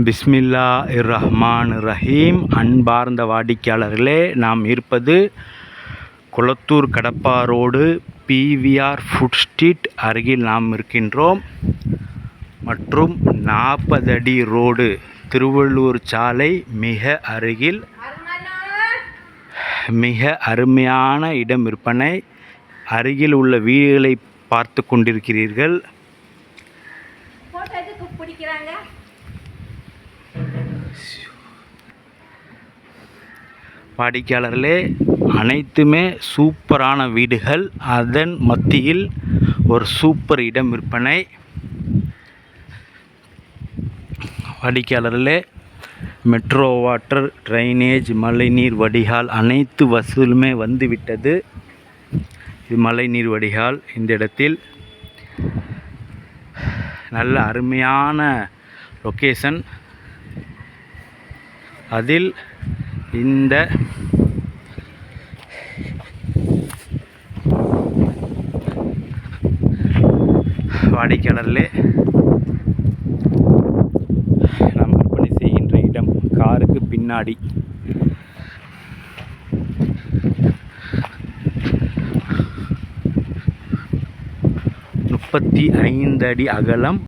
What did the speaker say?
பிஸ்மில்லாஹிர்ரஹ்மானிர்ரஹீம். அன்பார்ந்த வாடிக்கையாளர்களே, நாம் இருப்பது Kulathur Kadapa road PVR food street அருகில் நாம் இருக்கின்றோம். மற்றும் 40 அடி ரோடு திருவள்ளூர் சாலை மிக அருகில் மிக அருமையான இடம் விற்பனை. அருகில் உள்ள வீடுகளை பார்த்து கொண்டிருக்கிறீர்கள். வாடிக்கையாளர்களே, அனைத்துமே சூப்பரான வீடுகள். அதன் மத்தியில் ஒரு சூப்பர் இடம் விற்பனை. வாடிக்கையாளர்களே, மெட்ரோ வாட்டர், ட்ரைனேஜ், மழைநீர் வடிகால் அனைத்து வசூலுமே வந்துவிட்டது. இது மழைநீர் வடிகால். இந்த இடத்தில் நல்ல அருமையான லொக்கேஷன். அதில் இந்த வாடிக்கையாளர்களே, நாம் விற்பனை செய்கின்ற இடம் காருக்கு பின்னாடி 35 அடி அகலம்,